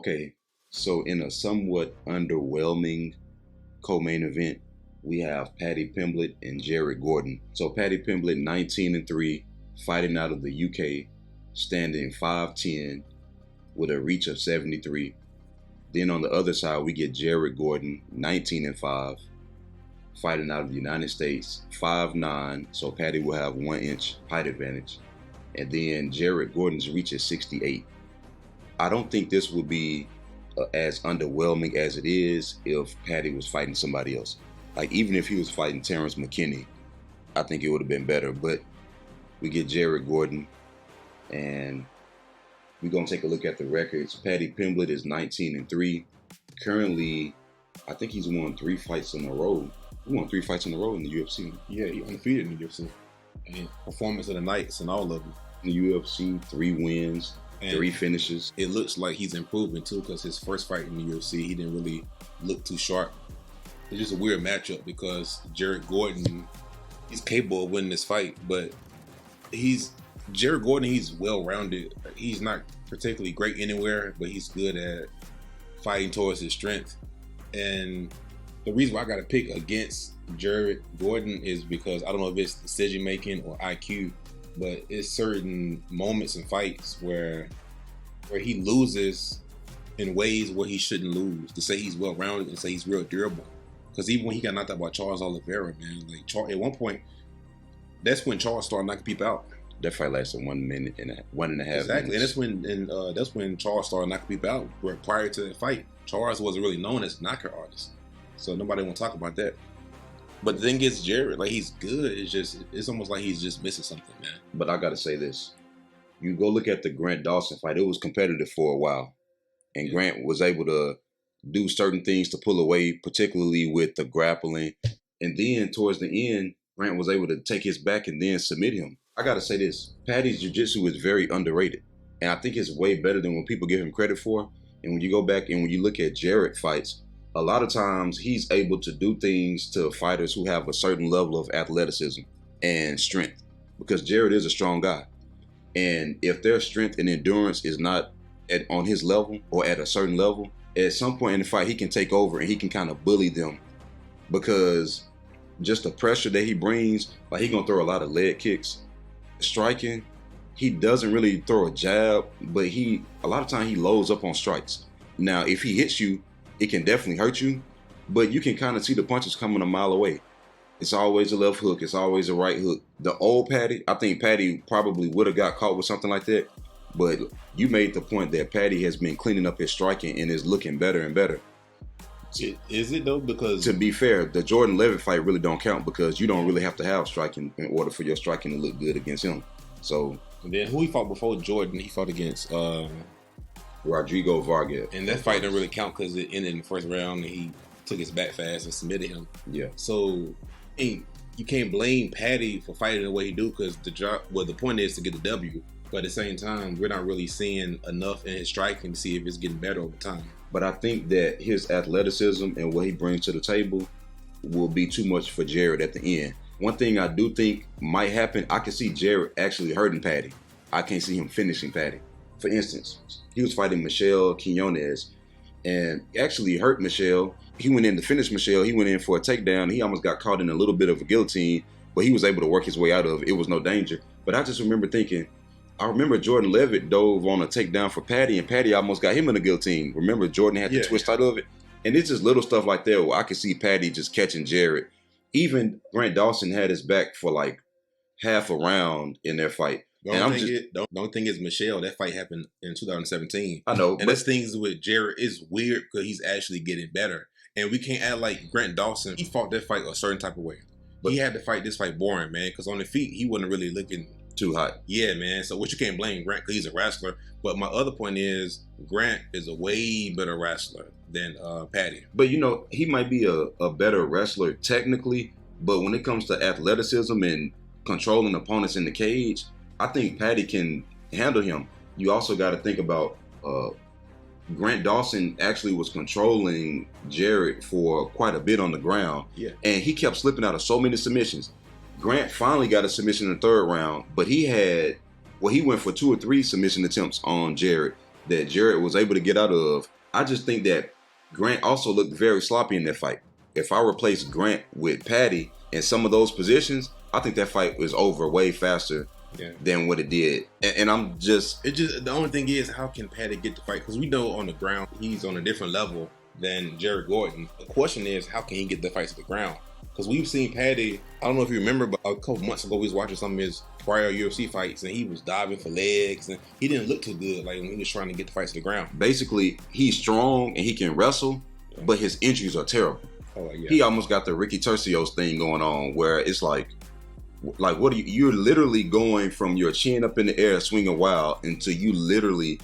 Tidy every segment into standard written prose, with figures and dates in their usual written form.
Okay, so in a somewhat underwhelming co-main event, we have Paddy Pimblett and Jared Gordon. So Paddy Pimblett, 19-3, fighting out of the UK, standing 5'10", with a reach of 73. Then on the other side, we get Jared Gordon, 19-5, fighting out of the United States, 5'9", so Paddy will have 1 inch height advantage. And then Jared Gordon's reach is 68. I don't think this would be as underwhelming as it is if Paddy was fighting somebody else. Like, even if he was fighting Terrence McKinney, I think it would have been better. But we get Jared Gordon, and we're going to take a look at the records. Paddy Pimblett is 19-3. Currently, I think he's won 3 fights in a row. He won 3 fights in a row in the UFC. Yeah, he undefeated in the UFC. And performance of the nights and all of them. In the UFC, 3 wins, and 3 finishes. It looks like he's improving too, because his first fight in the UFC, he didn't really look too sharp. It's just a weird matchup because Jared Gordon, he's capable of winning this fight, but Jared Gordon, he's well-rounded. He's not particularly great anywhere, but he's good at fighting towards his strength. And the reason why I got to pick against Jared Gordon is because I don't know if it's decision-making or IQ, but it's certain moments in fights where he loses in ways where he shouldn't lose. To say he's well-rounded and say he's real durable. Because even when he got knocked out by Charles Oliveira, man, like at one point, that's when Charles started knocking people out. That fight lasted 1 minute and 1.5 exactly. minutes. And that's when Charles started knocking people out. Where prior to that fight, Charles wasn't really known as a knocker artist, so nobody want to talk about that. But the thing is, Jared, like, he's good. It's almost like he's just missing something, man. But I gotta say this: you go look at the Grant Dawson fight. It was competitive for a while, and Grant was able to do certain things to pull away, particularly with the grappling. And then towards the end, Grant was able to take his back and then submit him. I gotta say this: Paddy's jiu-jitsu is very underrated, and I think it's way better than what people give him credit for. And when you go back and when you look at Jared fights, a lot of times he's able to do things to fighters who have a certain level of athleticism and strength, because Jared is a strong guy. And if their strength and endurance is not on his level or at a certain level, at some point in the fight, he can take over and he can kind of bully them, because just the pressure that he brings, like, he gonna throw a lot of leg kicks. Striking, he doesn't really throw a jab, but a lot of time he loads up on strikes. Now, if he hits you, it can definitely hurt you, but you can kind of see the punches coming a mile away. It's always a left hook. It's always a right hook. The old Paddy, I think Paddy probably would have got caught with something like that, but you made the point that Paddy has been cleaning up his striking and is looking better and better. Is it though? Because, to be fair, the Jordan Levitt fight really don't count, because you don't really have to have striking in order for your striking to look good against him. So, and then who he fought before Jordan? He fought against Rodrigo Vargas, and that fight didn't really count because it ended in the first round and he took his back fast and submitted him. Yeah. So, you can't blame Paddy for fighting the way he do, because the point is to get the W. But at the same time, we're not really seeing enough in his striking to see if it's getting better over time. But I think that his athleticism and what he brings to the table will be too much for Jared at the end. One thing I do think might happen, I can see Jared actually hurting Paddy. I can't see him finishing Paddy. For instance, he was fighting Michelle Quinones and actually hurt Michelle. He went in to finish Michelle. He went in for a takedown. He almost got caught in a little bit of a guillotine, but he was able to work his way out of it. It was no danger. But I just remember thinking, I remember Jordan Levitt dove on a takedown for Paddy, and Paddy almost got him in a guillotine. Remember, Jordan had to twist out of it? And it's just little stuff like that where I could see Paddy just catching Jared. Even Grant Dawson had his back for like half a round in their fight. The only thing is Michelle, that fight happened in 2017. I know. And that's things with Jared is weird because he's actually getting better. And we can't act like Grant Dawson, he fought that fight a certain type of way. But he had to fight this fight boring, man, because on the feet, he wasn't really looking too hot. Yeah, man. So, which you can't blame Grant because he's a wrestler. But my other point is Grant is a way better wrestler than Paddy. But, he might be a better wrestler technically, but when it comes to athleticism and controlling opponents in the cage, I think Paddy can handle him. You also got to think about Grant Dawson actually was controlling Jared for quite a bit on the ground. Yeah. And he kept slipping out of so many submissions. Grant finally got a submission in the third round, but he went for 2 or 3 submission attempts on Jared. that Jarrett was able to get out of. I just think that Grant also looked very sloppy in that fight. If I replace Grant with Paddy in some of those positions, I think that fight was over way faster than what it did. And I'm just... the only thing is, how can Paddy get the fight? Because we know on the ground, he's on a different level than Jared Gordon. The question is, how can he get the fight to the ground? Because we've seen Paddy, I don't know if you remember, but a couple months ago, we was watching some of his prior UFC fights, and he was diving for legs, and he didn't look too good like when he was trying to get the fights to the ground. Basically, he's strong and he can wrestle, but his injuries are terrible. Oh, yeah. He almost got the Ricky Tercios thing going on, where it's like what are you're literally going from your chin up in the air swinging wild until you literally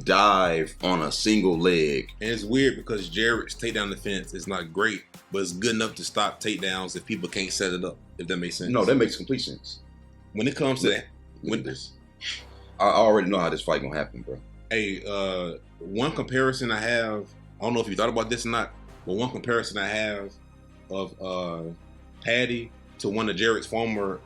dive on a single leg. And it's weird because Jarrett's takedown defense is not great, but it's good enough to stop takedowns if people can't set it up, if that makes sense. No, that makes complete sense. When it comes to that, I already know how this fight gonna happen, bro. Hey, one comparison I have, I don't know if you thought about this or not, but one comparison I have of Paddy to one of Jarrett's former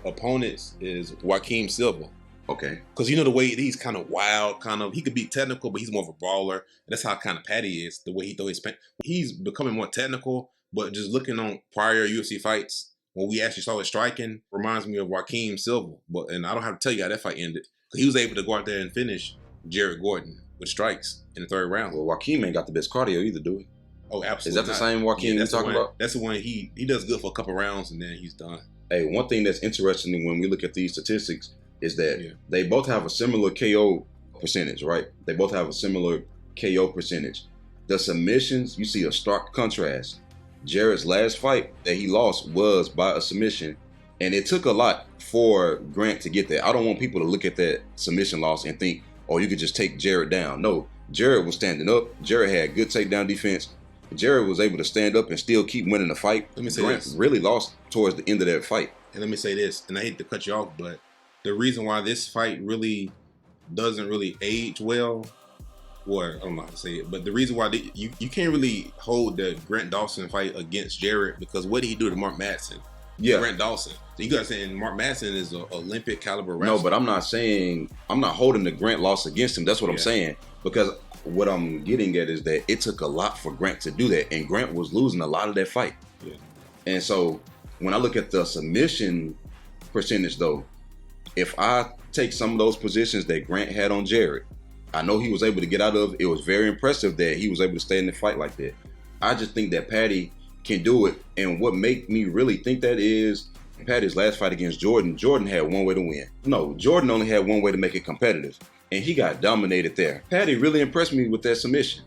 opponents is Joaquin Silva. Okay. Because you know the way he's kind of wild, he could be technical, but he's more of a brawler. And that's how kind of Paddy is, the way he throws his pen. He's becoming more technical, but just looking on prior UFC fights, when we actually saw his striking, reminds me of Joaquin Silva. And I don't have to tell you how that fight ended. He was able to go out there and finish Jared Gordon with strikes in the third round. Well, Joaquin ain't got the best cardio either, do he? Oh, absolutely. Is that the same Joaquin you're talking about? That's the one he does good for a couple rounds and then he's done. Hey, one thing that's interesting when we look at these statistics is that they both have a similar KO percentage, right? They both have a similar KO percentage. The submissions, you see a stark contrast. Jarrett's last fight that he lost was by a submission, and it took a lot for Grant to get that. I don't want people to look at that submission loss and think, oh, you could just take Jarrett down. No, Jarrett was standing up. Jarrett had good takedown defense. Jarrett was able to stand up and still keep winning the fight. Let me say Grant this. really lost towards the end of that fight. And let me say this, and I hate to cut you off, but the reason why this fight really doesn't really age well, or I don't know how to say it, but the reason why you can't really hold the Grant Dawson fight against Jarrett, because what did he do to Mark Madsen? Yeah. Grant Dawson. So you guys saying Mark Madsen is an Olympic caliber wrestler. No, but I'm not holding the Grant loss against him. That's what I'm saying. Because what I'm getting at is that it took a lot for Grant to do that, and Grant was losing a lot of that fight. Yeah. And so when I look at the submission percentage, though, if I take some of those positions that Grant had on Jarrett, I know he was able to get out of. It was very impressive that he was able to stay in the fight like that. I just think that Paddy can do it. And what made me really think that is Paddy's last fight against Jordan. Jordan had one way to win. No, Jordan only had one way to make it competitive. And he got dominated there. Paddy really impressed me with that submission.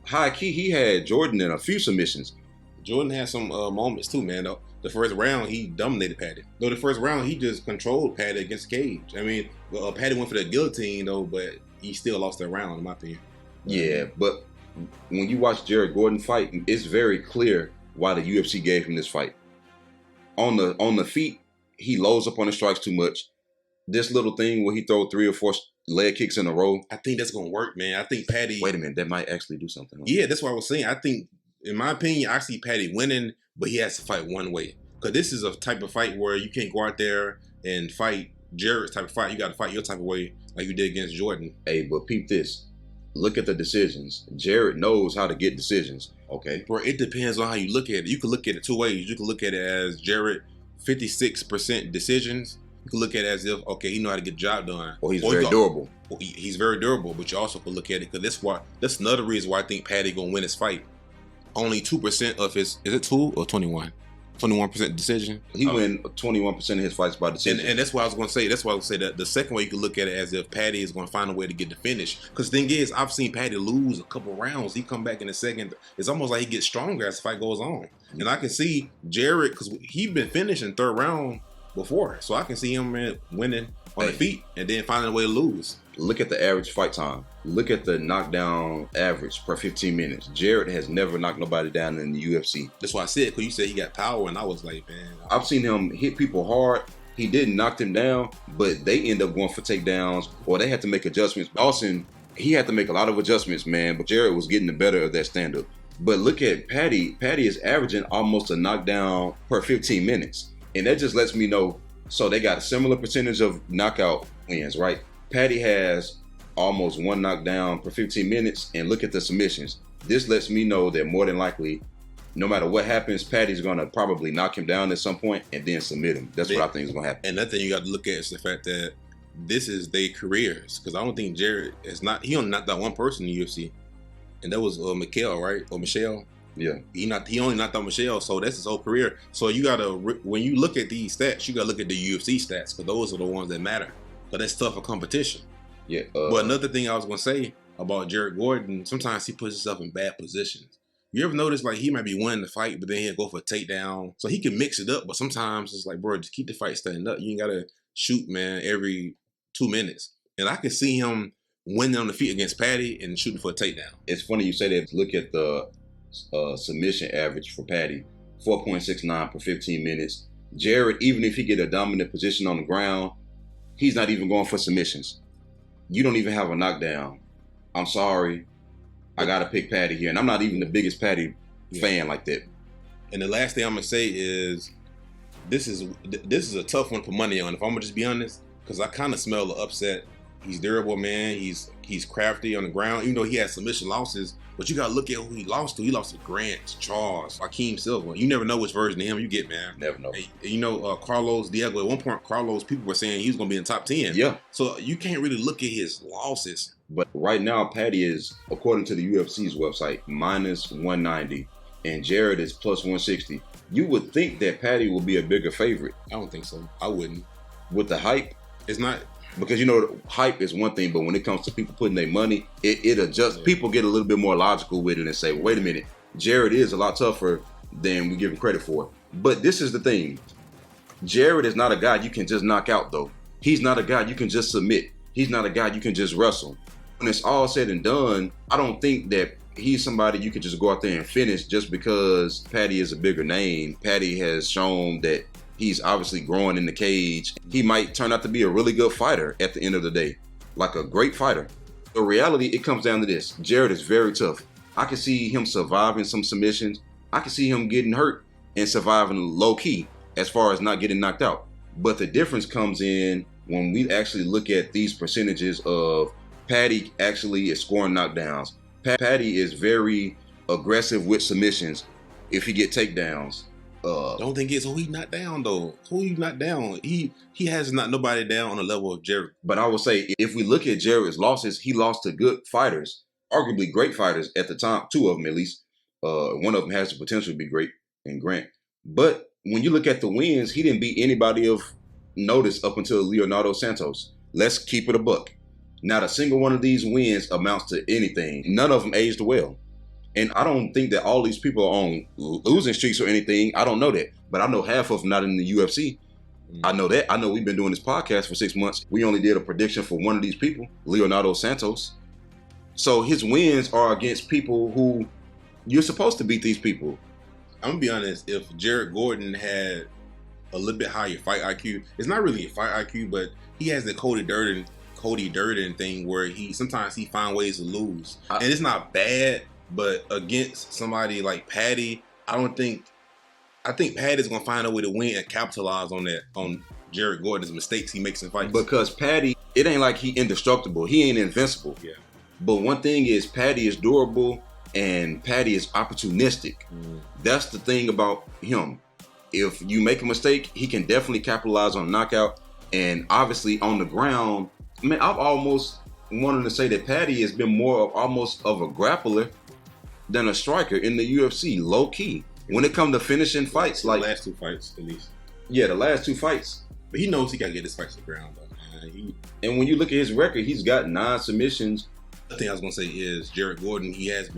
High key, he had Jordan in a few submissions. Jordan had some moments too, man. Though the first round, he dominated Paddy. Though the first round, he just controlled Paddy against the cage. I mean, Paddy went for the guillotine though, but he still lost that round, in my opinion. Yeah, but when you watch Jared Gordon fight, it's very clear why the UFC gave him this fight. On the feet, he loads up on the strikes too much. This little thing where he throw 3 or 4 leg kicks in a row. I think that's gonna work, man. I think Paddy. Wait a minute, that might actually do something. Yeah, that's what I was saying. I think, in my opinion, I see Paddy winning, but he has to fight one way. Because this is a type of fight where you can't go out there and fight Jarrett's type of fight. You got to fight your type of way, like you did against Jordan. Hey, but peep this. Look at the decisions. Jarrett knows how to get decisions. Okay, bro. It depends on how you look at it. You can look at it two ways. You can look at it as Jarrett 56% decisions. You can look at it as if, okay, he know how to get the job done. Or he's very durable. He's very durable, but you also can look at it, because that's another reason why I think Paddy gonna win his fight. Only 2% of his, is it 2 or 21? 21% decision. He win 21% of his fights by decision. And that's what I was going to say. That's why I would say that the second way you can look at it as if Paddy is going to find a way to get the finish. Because the thing is, I've seen Paddy lose a couple rounds. He come back in the second. It's almost like he gets stronger as the fight goes on. And I can see Jarrett, because he's been finishing third round before. So I can see him winning on the feet and then finding a way to lose. Look at the average fight time. Look at the knockdown average per 15 minutes. Jarrett has never knocked nobody down in the UFC. That's why I said, because you said he got power, and I was like, man. I've seen him hit people hard. He didn't knock them down, but they end up going for takedowns, or they had to make adjustments. Dawson, he had to make a lot of adjustments, man, but Jarrett was getting the better of that stand-up. But look at Paddy. Paddy is averaging almost a knockdown per 15 minutes. And that just lets me know, so they got a similar percentage of knockout wins, right? Paddy has almost one knockdown per 15 minutes, and look at the submissions. This lets me know that more than likely, no matter what happens, Paddy's going to probably knock him down at some point and then submit him. That's what I think is going to happen. Another thing you got to look at is the fact that this is their careers, because I don't think Jared is not. He only knocked out one person in the UFC, and that was Michael, right? Or Michelle. Yeah. He only knocked out Michelle, so that's his whole career. So you gotta, when you look at these stats, you gotta look at the UFC stats, because those are the ones that matter. But that's tougher competition. Yeah. But another thing I was gonna say about Jared Gordon, sometimes he puts himself in bad positions. You ever notice, like, he might be winning the fight, but then he'll go for a takedown. So he can mix it up, but sometimes it's like, bro, just keep the fight standing up. You ain't gotta shoot, man, every 2 minutes. And I can see him winning on the feet against Paddy and shooting for a takedown. It's funny you say that. Look at the submission average for Paddy, 4.69 per 15 minutes. Jared, even if he get a dominant position on the ground, he's not even going for submissions. You don't even have a knockdown. I'm sorry. I got to pick Paddy here. And I'm not even the biggest Paddy fan like that. And the last thing I'm going to say is this is a tough one to put money on, if I'm going to just be honest, because I kind of smell the upset. He's durable, man. He's crafty on the ground, even though he has submission losses. But you got to look at who he lost to. He lost to Grant, Charles, Joaquin Silva. You never know which version of him you get, man. Never know. Hey, you know, Carlos Diego, at one point, people were saying he was going to be in the top 10. Yeah. So you can't really look at his losses. But right now, Paddy is, according to the UFC's website, minus 190. And Jared is plus 160. You would think that Paddy will be a bigger favorite. I don't think so. I wouldn't. With the hype? It's not. Because, you know, hype is one thing, but when it comes to people putting their money, it adjusts. Yeah. People get a little bit more logical with it and say, wait a minute, Jared is a lot tougher than we give him credit for. But this is the thing. Jared is not a guy you can just knock out, though. He's not a guy you can just submit. He's not a guy you can just wrestle. When it's all said and done, I don't think that he's somebody you can just go out there and finish just because Paddy is a bigger name. Paddy has shown that he's obviously growing in the cage. He might turn out to be a really good fighter at the end of the day, like a great fighter. The reality, it comes down to this. Jared is very tough. I can see him surviving some submissions. I can see him getting hurt and surviving low key as far as not getting knocked out. But the difference comes in when we actually look at these percentages of Paddy actually is scoring knockdowns. Paddy is very aggressive with submissions if he get takedowns. Don't think it's who he knocked down though. Who he knocked down? He has knocked nobody down on the level of Jared. But I would say if we look at Jared's losses, he lost to good fighters, arguably great fighters at the time. Two of them at least. One of them has the potential to be great in Grant. But when you look at the wins, he didn't beat anybody of notice up until Leonardo Santos. Let's keep it a buck. Not a single one of these wins amounts to anything. None of them aged well. And I don't think that all these people are on losing streaks or anything. I don't know that. But I know half of them not in the UFC. I know that. I know we've been doing this podcast for 6 months. We only did a prediction for one of these people, Leonardo Santos. So his wins are against people who you're supposed to beat these people. I'm going to be honest. If Jared Gordon had a little bit higher fight IQ, it's not really a fight IQ, but he has the Cody Durden thing where sometimes he finds ways to lose. And it's not bad. But against somebody like Paddy, I think Paddy's gonna find a way to win and capitalize on that, on Jared Gordon's mistakes he makes in fights. Because Paddy, it ain't like he indestructible. He ain't invincible. Yeah. But one thing is Paddy is durable and Paddy is opportunistic. That's the thing about him. If you make a mistake, he can definitely capitalize on a knockout. And obviously on the ground, I mean, I've almost wanted to say that Paddy has been more of almost of a grappler than a striker in the UFC, low key. When it comes to finishing fights, like the last 2 fights at least. Yeah, the last 2 fights. But he knows he got to get his fights to the ground though. And when you look at his record, he's got 9 submissions. The thing I was gonna say is Jared Gordon. He has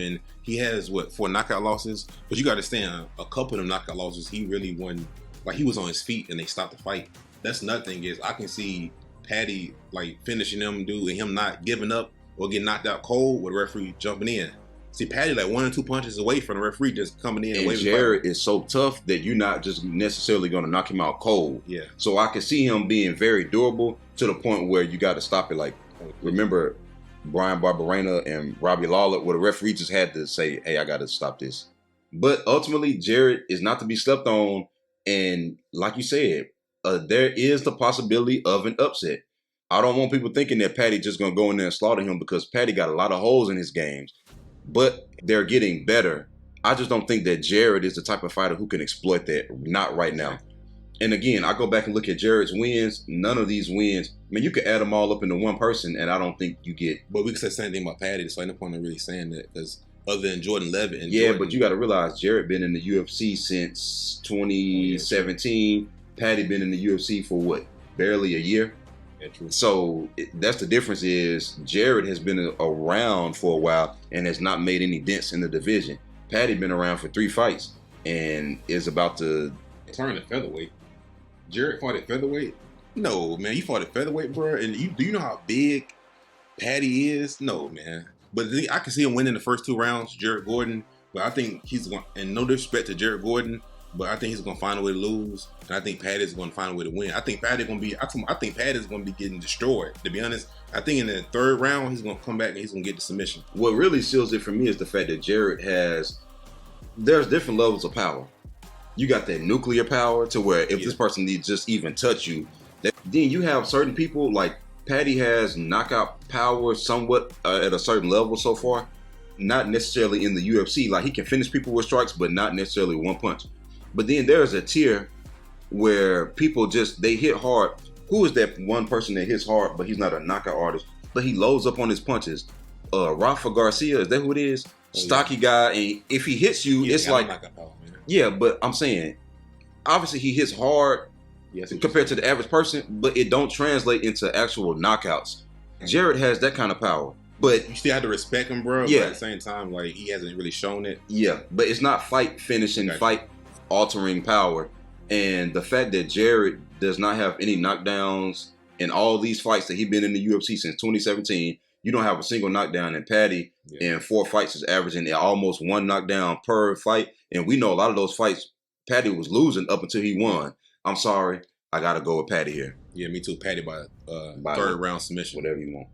4 knockout losses, but you got to understand a couple of them knockout losses. He really won. Like he was on his feet and they stopped the fight. That's another thing is I can see Paddy like finishing them dude and him not giving up or getting knocked out cold with the referee jumping in. See, Paddy like 1 or 2 punches away from the referee just coming in. And Jared is so tough that you're not just necessarily going to knock him out cold. Yeah. So I can see him being very durable to the point where you got to stop it. Like, remember Brian Barberena and Robbie Lawler, where the referee just had to say, hey, I got to stop this. But ultimately, Jared is not to be slept on. And like you said, there is the possibility of an upset. I don't want people thinking that Paddy just gonna go in there and slaughter him, because Paddy got a lot of holes in his games, but they're getting better. I just don't think that Jared is the type of fighter who can exploit that. Not right now. And again, I go back and look at Jared's wins. None of these wins, I mean, you could add them all up into one person, and I don't think you get. But we could say the same thing about Paddy. So ain't no point in really saying that, because other than Jordan Levitt and Yeah, Jordan, but you got to realize Jared been in the UFC since 2017. Paddy been in the UFC for what, barely a year. Yeah, true. So that's the difference. Is Jared has been around for a while and has not made any dents in the division. Paddy been around for 3 fights and is about to turn to featherweight. Jared fought at featherweight? No, man. You fought at featherweight, bro. And do you know how big Paddy is? No, man. But I can see him winning the first 2 rounds, Jared Gordon. But I think he's going, and no disrespect to Jared Gordon, but I think he's going to find a way to lose. And I think Paddy's going to find a way to win. I think Paddy's going to be getting destroyed, to be honest. I think in the 3rd round, he's going to come back and he's going to get the submission. What really seals it for me is the fact that Jared there's different levels of power. You got that nuclear power to where if this person needs just even touch you, then you have certain people like Paddy has knockout power somewhat at a certain level so far. Not necessarily in the UFC. Like, he can finish people with strikes, but not necessarily one punch. But then there's a tier where people they hit hard. Who is that one person that hits hard, but he's not a knockout artist, but he loads up on his punches? Rafa Garcia, is that who it is? Stocky guy, and if he hits you, it's like, yeah, but I'm saying, obviously he hits hard compared to the average person, but it don't translate into actual knockouts. Jared has that kind of power, but you still have to respect him, bro. Yeah. But at the same time, like, he hasn't really shown it. Yeah, but it's not fight finishing, fight altering power. And the fact that Jared does not have any knockdowns in all these fights that he's been in the UFC since 2017, you don't have a single knockdown. And Paddy in 4 fights is averaging almost 1 knockdown per fight. And we know a lot of those fights, Paddy was losing up until he won. I'm sorry, I got to go with Paddy here. Yeah, me too. Paddy by 3rd round submission. Whatever you want.